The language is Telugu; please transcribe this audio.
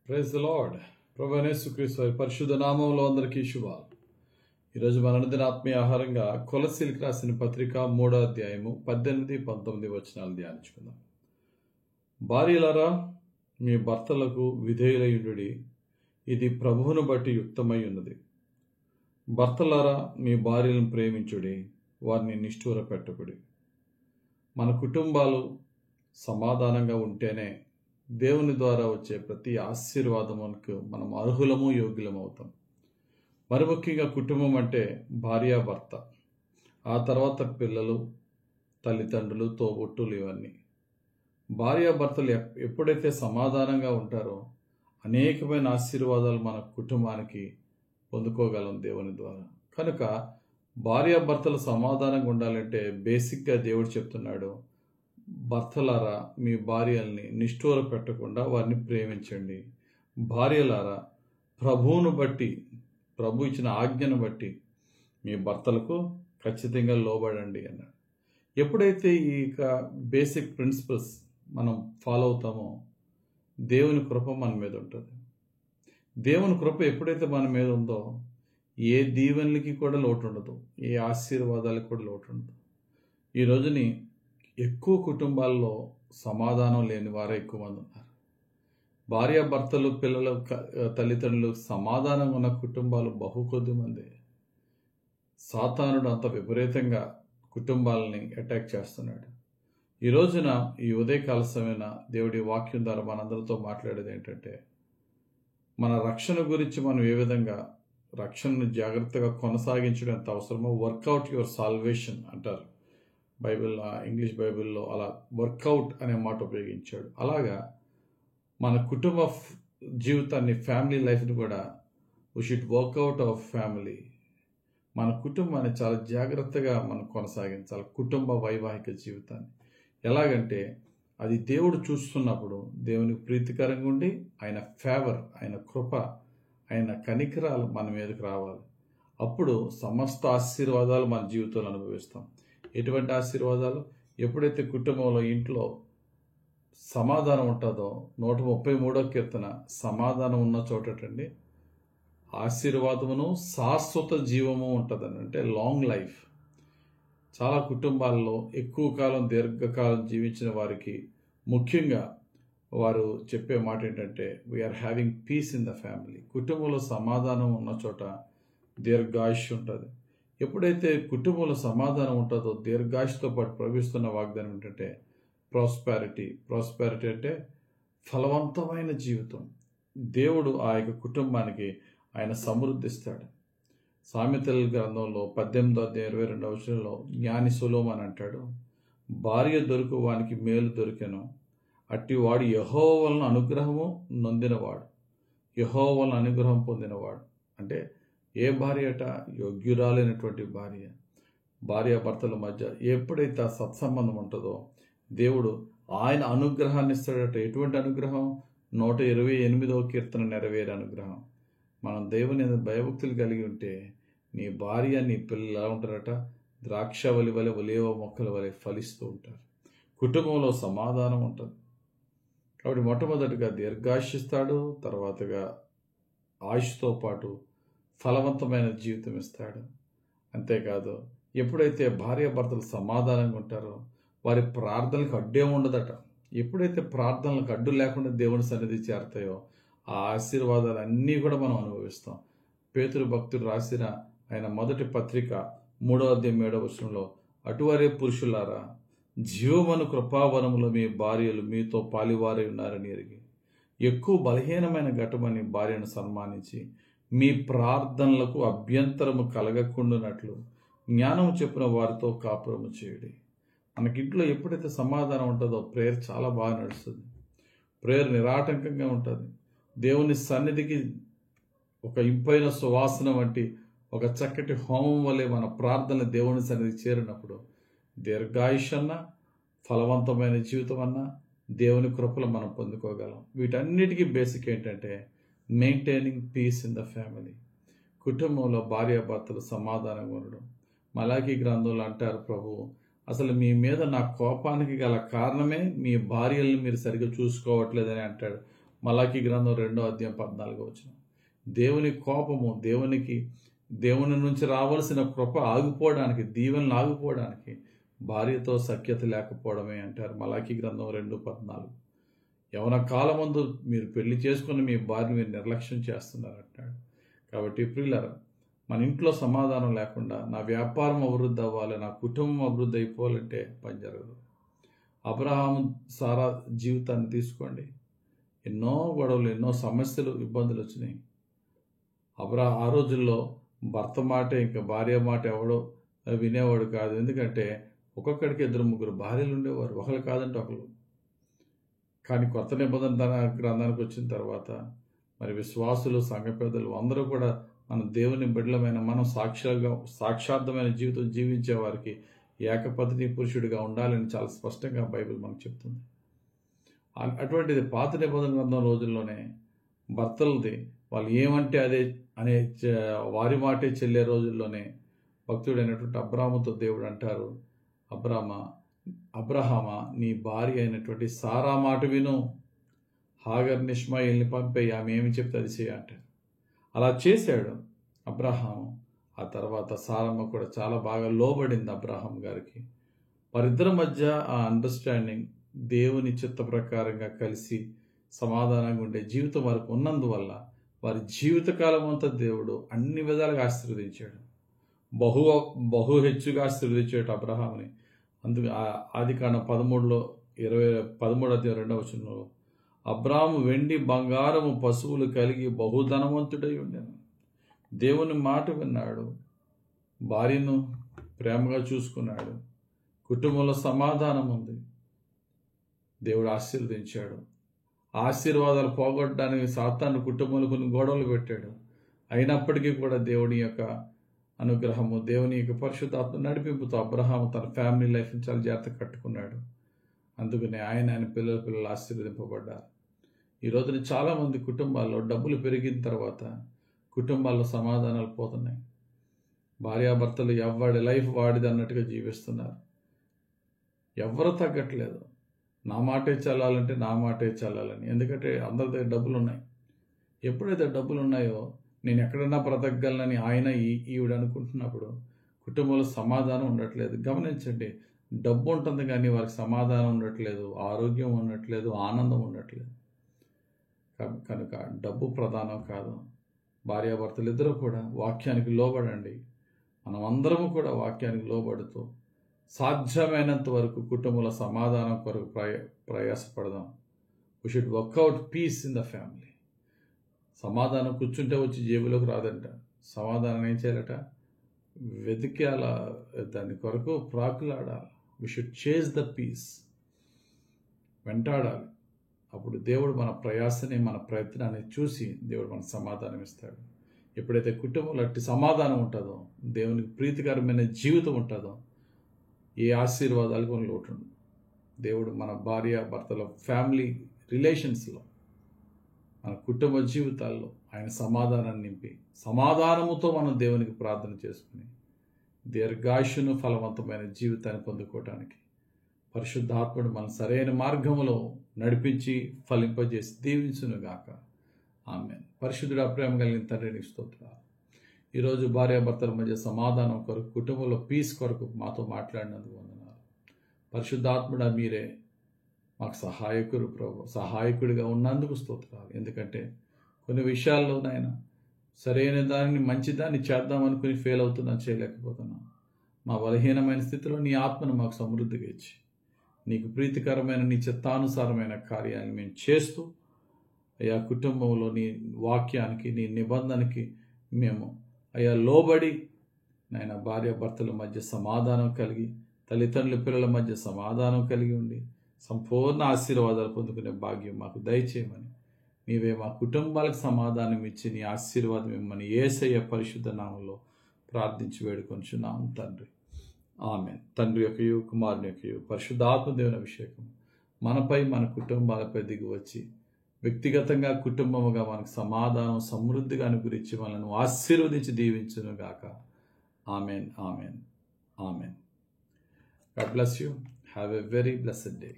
Praise the lord. ప్రభువైన యేసుక్రీస్తు వారి పరిశుద్ధ నామములో అందరికీ శుభాలు. ఈరోజు మన అనుదిన ఆత్మీయ ఆహారంగా కొలస్సీలకు రాసిన పత్రిక 3వ అధ్యాయము 18-19 వచనాలు ధ్యానించుకుందాం. భార్యలారా, మీ భర్తలకు విధేయులయుండుడి, ఇది ప్రభువును బట్టి యుక్తమై ఉన్నది. భర్తలారా, మీ భార్యలను ప్రేమించుడి, వారిని నిష్ఠూర పెట్టకుడి. మన కుటుంబాలు సమాధానంగా ఉంటేనే దేవుని ద్వారా వచ్చే ప్రతి ఆశీర్వాదమునకు మనం అర్హులము, యోగ్యులము అవుతాం. మరి ముఖ్యంగా కుటుంబం అంటే భార్యాభర్త, ఆ తర్వాత పిల్లలు, తల్లిదండ్రులు, తోబుట్టులు, ఇవన్నీ. భార్యాభర్తలు ఎప్పుడైతే సమాధానంగా ఉంటారో అనేకమైన ఆశీర్వాదాలు మన కుటుంబానికి పొందుకోగలం దేవుని ద్వారా. కనుక భార్యాభర్తలు సమాధానంగా ఉండాలంటే బేసిక్గా దేవుడు చెప్తున్నాడు, భర్తలారా, మీ భార్యల్ని నిష్ఠూర పెట్టకుండా వారిని ప్రేమించండి. భార్యలారా, ప్రభువును బట్టి, ప్రభు ఇచ్చిన ఆజ్ఞను బట్టి మీ భర్తలకు ఖచ్చితంగా లోబడండి అన్నాడు. ఎప్పుడైతే ఈ బేసిక్ ప్రిన్సిపల్స్ మనం ఫాలో అవుతామో దేవుని కృప మన మీద ఉంటుంది. దేవుని కృప ఎప్పుడైతే మన మీద ఉందో ఏ దీవెనలకి కూడా లోటు ఉండదు, ఏ ఆశీర్వాదాలకు కూడా లోటు ఉండదు. ఈ రోజుని ఎక్కువ కుటుంబాల్లో సమాధానం లేని వారే ఎక్కువ మంది ఉన్నారు. భార్యాభర్తలు, పిల్లలు, తల్లిదండ్రులు సమాధానంగా ఉన్న కుటుంబాలు బహు కొద్ది మంది. సాతానుడు అంత విపరీతంగా కుటుంబాలని అటాక్ చేస్తున్నాడు. ఈ రోజున ఈ ఉదయకాల సమయన దేవుడి వాక్యం ద్వారా మనందరితో మాట్లాడేది ఏంటంటే, మన రక్షణ గురించి మనం ఏ విధంగా రక్షణను జాగ్రత్తగా కొనసాగించడం ఎంత అవసరమో, వర్కౌట్ యువర్ సాల్వేషన్ అంటారు బైబిల్, ఇంగ్లీష్ బైబిల్లో అలా వర్కౌట్ అనే మాట ఉపయోగించాడు. అలాగా మన కుటుంబ జీవితాన్ని, ఫ్యామిలీ లైఫ్ని కూడా we should work out our family. మన కుటుంబాన్ని చాలా జాగ్రత్తగా మనం కొనసాగించాలి, కుటుంబ వైవాహిక జీవితాన్ని. ఎలాగంటే అది దేవుడు చూస్తున్నప్పుడు దేవునికి ప్రీతికరంగా ఉండి ఆయన ఫేవర్, ఆయన కృప, ఆయన కనికరాలు మన మీదకి రావాలి. అప్పుడు సమస్త ఆశీర్వాదాలు మన జీవితంలో అనుభవిస్తాం. ఎటువంటి ఆశీర్వాదాలు? ఎప్పుడైతే కుటుంబంలో, ఇంట్లో సమాధానం ఉంటుందో, 133వ కీర్తన, సమాధానం ఉన్న చోటండి ఆశీర్వాదమును శాశ్వత జీవము ఉంటుందని, అంటే లాంగ్ లైఫ్. చాలా కుటుంబాల్లో ఎక్కువ కాలం, దీర్ఘకాలం జీవించిన వారికి ముఖ్యంగా వారు చెప్పే మాట ఏంటంటే, we are having peace in the family. కుటుంబంలో సమాధానం ఉన్న చోట దీర్ఘాయుష్ ఉంటుంది. ఎప్పుడైతే కుటుంబంలో సమాధానం ఉంటుందో దీర్ఘాయుష్తో పాటు ప్రవేశిస్తున్న వాగ్దానం ఏంటంటే ప్రాస్పారిటీ. ప్రాస్పారిటీ అంటే ఫలవంతమైన జీవితం. దేవుడు ఆ యొక్క కుటుంబానికి ఆయన సమృద్ధిస్తాడు. సామెతల గ్రంథంలో 18:22 జ్ఞాని సొలొమోను అంటాడు, భార్య దొరుకు వానికి మేలు దొరికెను, అట్టివాడు యెహోవా వలన అనుగ్రహము నొందినవాడు, యెహోవా వలన అనుగ్రహం పొందినవాడు. అంటే ఏ భార్య అట? యోగ్యురాలైనటువంటి భార్య. భార్యాభర్తల మధ్య ఎప్పుడైతే ఆ సత్సంబంధం ఉంటుందో దేవుడు ఆయన అనుగ్రహాన్ని ఇస్తాడట. ఎటువంటి అనుగ్రహం? 128వ కీర్తన నెరవేరే అనుగ్రహం. మనం దేవుని భయభక్తులు కలిగి ఉంటే నీ భార్య, నీ పిల్లలు ఎలా ఉంటారట? ద్రాక్షవల్లి వలె, ఒలీవ మొక్కల వలె ఫలిస్తూ ఉంటారు. కుటుంబంలో సమాధానం ఉంటుంది. కాబట్టి మొట్టమొదటిగా దీర్ఘాయుష్యిస్తాడు, తర్వాతగా ఆయుష్తో పాటు ఫలవంతమైన జీవితం ఇస్తాడు. అంతేకాదు, ఎప్పుడైతే భార్యాభర్తలు సమాధానంగా ఉంటారో వారి ప్రార్థనలకు అడ్డే ఉండదట. ఎప్పుడైతే ప్రార్థనలకు అడ్డు లేకుండా దేవుని సన్నిధి చేరతాయో ఆ ఆశీర్వాదాలన్నీ కూడా మనం అనుభవిస్తాం. పేతురు భక్తుడు రాసిన ఆయన మొదటి పత్రిక 3వ అధ్యాయం 7వ వచనంలో, అటువరే పురుషులారా, జీవమను కృపావనములో మీ భార్యలు మీతో పాలివారై ఉన్నారని ఎరిగి ఎక్కువ బలహీనమైన ఘటమని భార్యను సన్మానించి మీ ప్రార్థనలకు అభ్యంతరము కలగకుండానట్లు జ్ఞానం చెప్పిన వారితో కాపురము చేయుడి. మనకింట్లో ఎప్పుడైతే సమాధానం ఉంటుందో ప్రేయర్ చాలా బాగా నడుస్తుంది. ప్రేయర్ నిరాటంకంగా ఉంటుంది. దేవుని సన్నిధికి ఒక ఇంపైన సువాసన వంటి ఒక చక్కటి హోమం వలె మన ప్రార్థన దేవుని సన్నిధికి చేరినప్పుడు దీర్ఘాయుష్ అన్నా, ఫలవంతమైన జీవితం అన్నా దేవుని కృపలు మనం పొందుకోగలం. వీటన్నిటికీ బేసిక్ ఏంటంటే maintaining peace in the family. కుటుంబంలో భార్యాభర్తలు సమాధానంగా ఉండడం. మలాకీ గ్రంథంలో అంటారు ప్రభు, అసలు మీ మీద నా కోపానికి గల కారణమే మీ భార్యల్ని మీరు సరిగ్గా చూసుకోవట్లేదని అంటాడు. మలాకీ గ్రంథం 2:14. దేవుని కోపము, దేవుని నుంచి రావాల్సిన కృప ఆగిపోవడానికి, దీవెనలు ఆగిపోవడానికి భార్యతో సఖ్యత లేకపోవడమే అంటారు మలాకీ గ్రంథం 2:14. యవన కాలమందు మీరు పెళ్లి చేసుకుని మీ భార్యను మీరు నిర్లక్ష్యం చేస్తున్నారు అంటాడు. కాబట్టి ప్రియులారా, మన ఇంట్లో సమాధానం లేకుండా నా వ్యాపారం అభివృద్ధి అవ్వాలి, నా కుటుంబం అభివృద్ధి అయిపోవాలంటే పని జరగదు. అబ్రహాము సారా జీవితాన్ని తీసుకోండి. ఎన్నో గొడవలు, ఎన్నో సమస్యలు, ఇబ్బందులు వచ్చినాయి. ఆ రోజుల్లో భర్త మాట ఇంకా భార్య మాట ఎవడో వినేవాడు కాదు. ఎందుకంటే ఒక్కొక్కడికి 2-3 భార్యలు ఉండేవారు, ఒకరు కాదంటే ఒకరు. కానీ కొత్త నిబంధన గ్రంథానికి వచ్చిన తర్వాత మరి విశ్వాసులు, సంఘ పెద్దలు అందరూ కూడా మన దేవుని బిడ్డలమైన మనం సాక్షార్థమైన జీవితం జీవించే వారికి ఏకపత్ని పురుషుడిగా ఉండాలని చాలా స్పష్టంగా బైబిల్ మనకు చెప్తుంది. అటువంటిది పాత నిబంధన గ్రంథం రోజుల్లోనే భర్తలది వాళ్ళు ఏమంటే అదే అనే వారి మాటే చెల్లే రోజుల్లోనే భక్తుడైనటువంటి అబ్రాహాముతో దేవుడు అంటారు, అబ్రహామా నీ భార్య అయినటువంటి సారా మాట విను, హాగర్ని ఇష్మాయిల్ని పంపేయి, ఆమె ఏమి చెప్తే అది చేయ అంటారు. అలా చేశాడు అబ్రహాము. ఆ తర్వాత సారమ్మ కూడా చాలా బాగా లోబడింది అబ్రహాం గారికి. వారిద్దరి మధ్య ఆ అండర్స్టాండింగ్, దేవుని చిత్త ప్రకారంగా కలిసి సమాధానంగా ఉండే జీవితం వారికి ఉన్నందువల్ల వారి జీవితకాలం అంతా దేవుడు అన్ని విధాలుగా ఆశీర్వదించాడు. బహు హెచ్చుగా ఆశీర్వదించాడు అబ్రహాముని. అందుకు ఆదికాండం 13:2 అబ్రాము వెండి బంగారము పశువులు కలిగి బహుధనవంతుడై ఉండెను. దేవుని మాట విన్నాడు, భార్యను ప్రేమగా చూసుకున్నాడు, కుటుంబంలో సమాధానం ఉంది, దేవుడు ఆశీర్వదించాడు. ఆశీర్వాదాలు పోగొట్టడానికి సాతాను కుటుంబంలో కొన్ని గొడవలు పెట్టాడు. అయినప్పటికీ కూడా దేవుని యొక్క అనుగ్రహము, దేవుని యొక్క పరిశుద్ధాత్మ నడిపింపుతో అబ్రహాము తన ఫ్యామిలీ లైఫ్ని చాలా జాగ్రత్తగా కట్టుకున్నాడు. అందుకనే ఆయన పిల్లలు ఆశీర్వదింపబడ్డారు. ఈ రోజున చాలామంది కుటుంబాల్లో డబ్బులు పెరిగిన తర్వాత కుటుంబాల్లో సమాధానాలు పోతున్నాయి. భార్యాభర్తలు ఎవడి లైఫ్ వాడిది అన్నట్టుగా జీవిస్తున్నారు. ఎవరు తగ్గట్లేదు. నా మాటే చల్లాలంటే నా మాటే చల్లాలని. ఎందుకంటే అందరి దగ్గర డబ్బులు ఉన్నాయి. ఎప్పుడైతే డబ్బులు ఉన్నాయో నేను ఎక్కడన్నా బ్రతకగలనని ఆయన ఈవిడ అనుకుంటున్నప్పుడు కుటుంబంలో సమాధానం ఉండట్లేదు. గమనించండి, డబ్బు ఉంటుంది కానీ వారికి సమాధానం ఉండట్లేదు, ఆరోగ్యం ఉండట్లేదు, ఆనందం ఉండట్లేదు. కనుక డబ్బు ప్రధానం కాదు. భార్యాభర్తలు ఇద్దరు కూడా వాక్యానికి లోబడండి. మనం అందరము కూడా వాక్యానికి లోబడుతూ సాధ్యమైనంత వరకు కుటుంబంలో సమాధానం కొరకు ప్రయాసపడదాం. We should work out peace in the family. సమాధానం కూర్చుంటే వచ్చి జేబులోకి రాదంట. సమాధానం ఏం చేయాలట? వెతికి అలా దాని కొరకు ప్రాకులాడాలి. We should chase the peace, వెంటాడాలి. అప్పుడు దేవుడు మన ప్రయాసని, మన ప్రయత్నాన్ని చూసి దేవుడు మనకు సమాధానం ఇస్తాడు. ఎప్పుడైతే కుటుంబంలో అట్టి సమాధానం ఉంటుందో, దేవునికి ప్రీతికరమైన జీవితం ఉంటుందో, ఏ ఆశీర్వాదాలు కొన్ని లోటు ఉండదు. దేవుడు మన భార్య భర్తల ఫ్యామిలీ రిలేషన్స్లో, మన కుటుంబ జీవితాల్లో ఆయన సమాధానాన్ని నింపి, సమాధానముతో మనం దేవునికి ప్రార్థన చేసుకుని దీర్ఘాయుష్ను ఫలవంతమైన జీవితాన్ని పొందుకోవటానికి పరిశుద్ధాత్ముడు మన సరైన మార్గంలో నడిపించి ఫలింపజేసి దీవించునుగాక. ఆమేన్. పరిశుద్ధుడా, ప్రేమ కలిగిన తండ్రి నీకు స్తోత్రాలు. ఈరోజు భార్యాభర్తల మధ్య సమాధానం కొరకు, కుటుంబంలో పీస్ కొరకు మాతో మాట్లాడినందుకు వందనాలు. పరిశుద్ధాత్ముడా, మీరే మాకు సహాయకుడిగా ఉన్నందుకు స్తోత్రాలు. ఎందుకంటే కొన్ని విషయాల్లో నాయన సరైన దానిని, మంచిదాన్ని చేద్దామనుకుని ఫెయిల్ అవుతున్నాం, చేయలేకపోతున్నాం. మా బలహీనమైన స్థితిలో నీ ఆత్మను మాకు సమృద్ధిగా ఇచ్చి, నీకు ప్రీతికరమైన నీ చిత్తానుసారమైన కార్యాలను మేము చేస్తూ, అయ్యా కుటుంబంలో నీ వాక్యానికి, నీ నిబంధనకి మేము అయ్యా లోబడి నాయన భార్యాభర్తల మధ్య సమాధానం కలిగి, తల్లిదండ్రుల పిల్లల మధ్య సమాధానం కలిగి ఉండి సంపూర్ణ ఆశీర్వాదాలు పొందుకునే భాగ్యం మాకు దయచేయమని, నీవే మా కుటుంబాలకు సమాధానం ఇచ్చి నీ ఆశీర్వాదం ఇమ్మని యేసయ్య పరిశుద్ధ నామంలో ప్రార్థించి వేడుకొంచున్నాము తండ్రి. ఆమేన్. తండ్రి యొక్కయు, కుమారుని యొక్కయు, పరిశుద్ధాత్మ దేవుని అభిషేకం మనపై, మన కుటుంబాలపై దిగి వచ్చి వ్యక్తిగతంగా, కుటుంబముగా మనకు సమాధానం సమృద్ధిగా అనుగ్రహించి మనల్ని ఆశీర్వదించి దీవించును గాక. ఆమేన్, ఆమేన్, ఆమేన్. God bless you. Have a very blessed day.